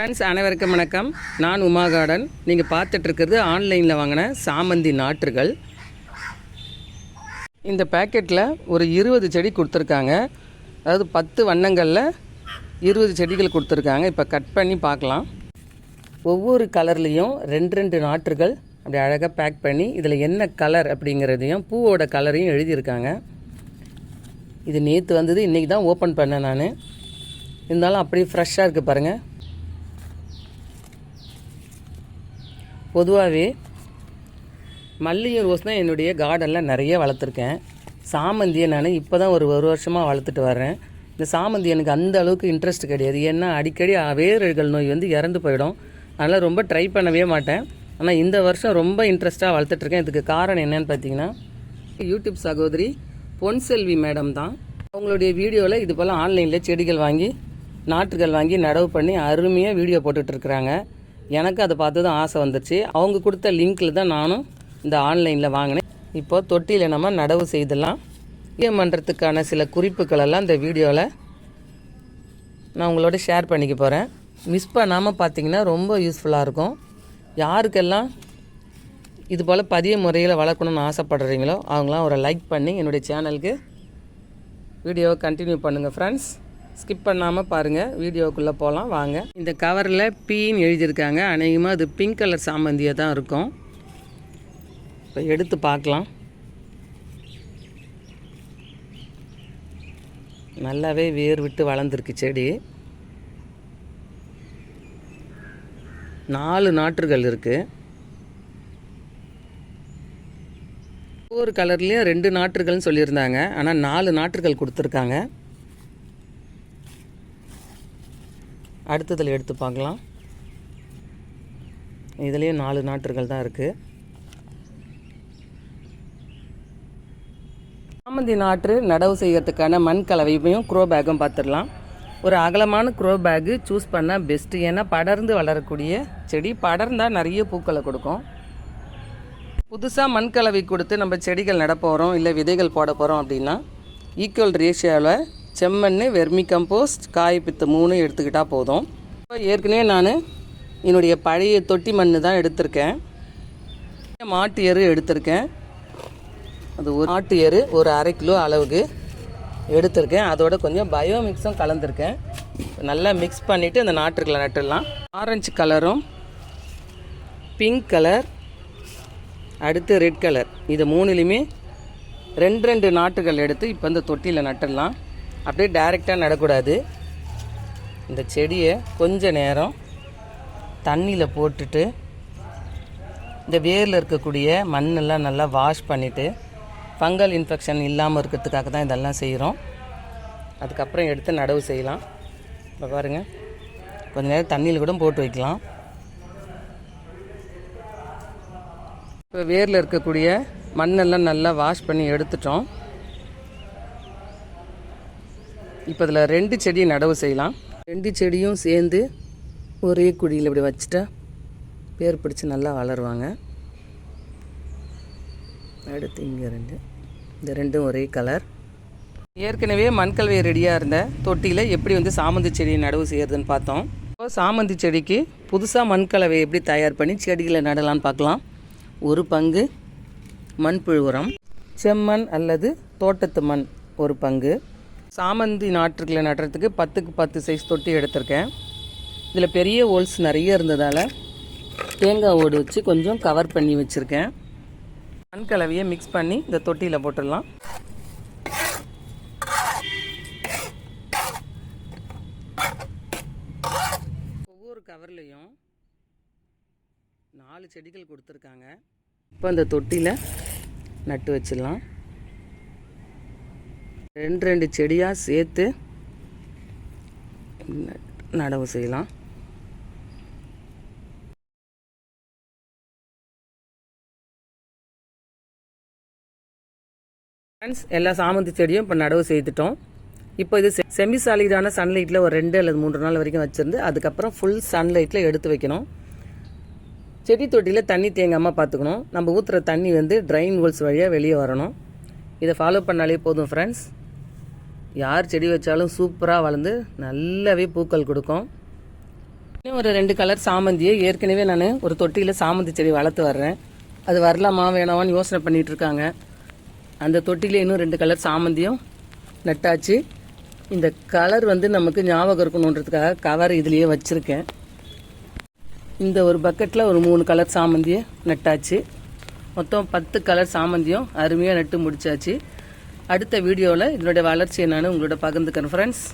Friends அனைவருக்கும் வணக்கம். நான் உமா கார்டன். நீங்கள் பார்த்துட்ருக்கிறது ஆன்லைனில் வாங்கின சாமந்தி நாற்றுகள். இந்த பேக்கெட்டில் ஒரு 20 செடி கொடுத்துருக்காங்க. அதாவது 10 வண்ணங்களில் 20 செடிகள் கொடுத்துருக்காங்க. இப்போ கட் பண்ணி பார்க்கலாம். ஒவ்வொரு கலர்லேயும் 2 நாற்றுகள் அப்படி அழகாக பேக் பண்ணி இதில் என்ன கலர் அப்படிங்கிறதையும் பூவோட கலரையும் எழுதியிருக்காங்க. இது நேற்று வந்தது, இன்றைக்கி தான் ஓப்பன் பண்ணேன் நான். இருந்தாலும் அப்படியே ஃப்ரெஷ்ஷாக இருக்குது பாருங்கள். பொதுவாகவே மல்லிகை ரோஸ் தான் என்னுடைய கார்டனில் நிறைய வளர்த்துருக்கேன். சாமந்தியை நான் இப்போ தான் ஒரு வருஷமாக வளர்த்துட்டு வர்றேன். இந்த சாமந்தி எனக்கு அந்த அளவுக்கு இன்ட்ரெஸ்ட் கிடையாது. ஏன்னா அடிக்கடி வேர்கள் நோய் வந்து இறந்து போயிடும். அதனால் ரொம்ப ட்ரை பண்ணவே மாட்டேன். ஆனால் இந்த வருஷம் ரொம்ப இன்ட்ரெஸ்ட்டாக வளர்த்துட்ருக்கேன். இதுக்கு காரணம் என்னென்னு பார்த்தீங்கன்னா, யூடியூப் சகோதரி பொன்செல்வி மேடம் தான். அவங்களுடைய வீடியோவில் இது போல் ஆன்லைனில் செடிகள் வாங்கி நாற்றுகள் வாங்கி நடவு பண்ணி அருமையாக வீடியோ போட்டுட்ருக்குறாங்க. எனக்கு அதை பார்த்து தான் ஆசை வந்துச்சு. அவங்க கொடுத்த லிங்க்கில் தான் நானும் இந்த ஆன்லைனில் வாங்கினேன். இப்போது தொட்டியில் நம்ம நடவு செய்தலாம். பண்ணுறதுக்கான சில குறிப்புகளெல்லாம் இந்த வீடியோவில் நான் உங்களோட ஷேர் பண்ணிக்க போகிறேன். மிஸ் பண்ணாமல் பார்த்தீங்கன்னா ரொம்ப யூஸ்ஃபுல்லாக இருக்கும். யாருக்கெல்லாம் இது போல் பதிய முறையில் வளர்க்கணும்னு ஆசைப்படுறீங்களோ அவங்களாம் ஒரு லைக் பண்ணி என்னுடைய சேனலுக்கு வீடியோவை கண்டினியூ பண்ணுங்கள் ஃப்ரெண்ட்ஸ். ஸ்கிப் பண்ணாமல் பாருங்கள். வீடியோக்குள்ளே போகலாம் வாங்க. இந்த கவரில் பீன்னு எழுதியிருக்காங்க. அநேகமாக அது பிங்க் கலர் சாமந்தியாக தான் இருக்கும். இப்போ எடுத்து பார்க்கலாம். நல்லாவே வேர் விட்டு வளர்ந்துருக்கு செடி. 4 நாற்றுகள் இருக்குது. ஒவ்வொரு கலர்லேயும் 2 நாற்றுகள்னு சொல்லியிருந்தாங்க. ஆனால் 4 நாற்றுகள் கொடுத்துருக்காங்க. அடுத்ததில் எடுத்து பார்க்கலாம். இதுலேயும் 4 நாற்றுகள் தான் இருக்குது. சாமந்தி நாற்று நடவு செய்கிறதுக்கான மண் கலவையும் க்ரோ பேக்கும் பார்த்துடலாம். ஒரு அகலமான க்ரோ பேக்கு சூஸ் பண்ணால் பெஸ்ட்டு. ஏன்னா படர்ந்து வளரக்கூடிய செடி படர்ந்தால் நிறைய பூக்களை கொடுக்கும். புதுசாக மண் கலவை கொடுத்து நம்ம செடிகள் நட போகிறோம் இல்லை விதைகள் போட போகிறோம் அப்படின்னா ஈக்குவல் ரேஷியோவில் செம்மண், வெர்மி கம்போஸ்ட், காய்பித்து 3 எடுத்துக்கிட்டால் போதும். இப்போ ஏற்கனவே நான் என்னுடைய பழைய தொட்டி மண் தான் எடுத்திருக்கேன். மாட்டு எரு எடுத்திருக்கேன். அது ஒரு மாட்டு எரு ஒரு 1/2 கிலோ அளவுக்கு எடுத்திருக்கேன். அதோட கொஞ்சம் பயோமிக்ஸும் கலந்துருக்கேன். நல்லா மிக்ஸ் பண்ணிவிட்டு அந்த நாற்றுகளை நட்டுடலாம். ஆரஞ்சு கலரும் பிங்க் கலர், அடுத்து ரெட் கலர், இது 3லையுமே 2 நாற்றுகள் எடுத்து இப்போ இந்த தொட்டியில் நட்டுடலாம். அப்படியே டைரெக்டாக நடக்கூடாது. இந்த செடியை கொஞ்ச நேரம் தண்ணியில் போட்டுட்டு இந்த வேரில் இருக்கக்கூடிய மண்ணெல்லாம் நல்லா வாஷ் பண்ணிவிட்டு ஃபங்கல் இன்ஃபெக்ஷன் இல்லாமல் இருக்கிறதுக்காக தான் இதெல்லாம் செய்கிறோம். அதுக்கப்புறம் எடுத்து நடவு செய்யலாம். இப்போ பாருங்கள், கொஞ்சம் நேரம் தண்ணியில் கூட போட்டு வைக்கலாம். இப்போ வேரில் இருக்கக்கூடிய மண்ணெல்லாம் நல்லா வாஷ் பண்ணி எடுத்துட்டோம். இப்போ இதில் 2 செடி நடவு செய்யலாம். 2 செடியும் சேர்ந்து ஒரே குழியில் இப்படி வச்சுட்டா பேர் பிடிச்சி நல்லா வளருவாங்க. அடுத்து இங்கே 2, இந்த 2ம் ஒரே கலர். ஏற்கனவே மண்கலவை ரெடியாக இருந்த தொட்டியில் எப்படி வந்து சாமந்தி செடியை நடவு செய்யறதுன்னு பார்த்தோம். இப்போ சாமந்தி செடிக்கு புதுசாக மண்கலவை எப்படி தயார் பண்ணி செடிகளை நடலான்னு பார்க்கலாம். 1 பங்கு மண்புழு உரம், செம்மண் அல்லது தோட்டத்து மண் 1 பங்கு. சாமந்தி நாற்றுகளை நடுறதுக்கு 10க்கு 10 சைஸ் தொட்டி எடுத்திருக்கேன். இதில் பெரிய ஹோல்ஸ் நிறைய இருந்ததால் தேங்காய் ஓடு வச்சு கொஞ்சம் கவர் பண்ணி வச்சுருக்கேன். மண் கலவையை மிக்ஸ் பண்ணி இந்த தொட்டியில் போட்டுடலாம். ஒவ்வொரு கவர்லேயும் 4 செடிகள் கொடுத்துருக்காங்க. இப்போ இந்த தொட்டியில் நட்டு வச்சிடலாம். 2 செடியாக சேர்த்து நடவு செய்யலாம். ஃப்ரெண்ட்ஸ், எல்லா சாமந்தி செடியும் இப்போ நடவு செய்துட்டோம். இப்போ இது செமி சாலிடான சன்லைட்டில் ஒரு 2 அல்லது 3 நாள் வரைக்கும் வச்சுருந்து அதுக்கப்புறம் ஃபுல் சன்லைட்டில் எடுத்து வைக்கணும். செடி தொட்டியில் தண்ணி தேங்காமல் பார்த்துக்கணும். நம்ம ஊற்றுற தண்ணி வந்து ட்ரைன் ஹோல்ஸ் வழியாக வெளியே வரணும். இதை ஃபாலோ பண்ணாலே போதும் ஃப்ரெண்ட்ஸ். யார் செடி வச்சாலும் சூப்பராக வளர்ந்து நல்லாவே பூக்கள் கொடுக்கும். இன்னும் ஒரு 2 கலர் சாமந்தியை ஏற்கனவே நான் ஒரு தொட்டியில் சாமந்தி செடி வளர்த்து வர்றேன். அது வரலாமா வேணாமான்னு யோசனை பண்ணிட்டு இருக்காங்க. அந்த தொட்டியில் இன்னும் 2 கலர் சாமந்தியும் நட்டாச்சு. இந்த கலர் நமக்கு ஞாபகம் இருக்கணுன்றதுக்காக கவர் இதுலேயே வச்சுருக்கேன். இந்த ஒரு பக்கெட்டில் ஒரு 3 கலர் சாமந்தியை நட்டாச்சு. மொத்தம் 10 கலர் சாமந்தியும் அருமையாக நட்டு முடிச்சாச்சு. அடுத்த வீடியோவில் இதனுடைய வளர்ச்சியை நான் உங்களோட பகிர்ந்துக்கிறேன் ஃப்ரெண்ட்ஸ்.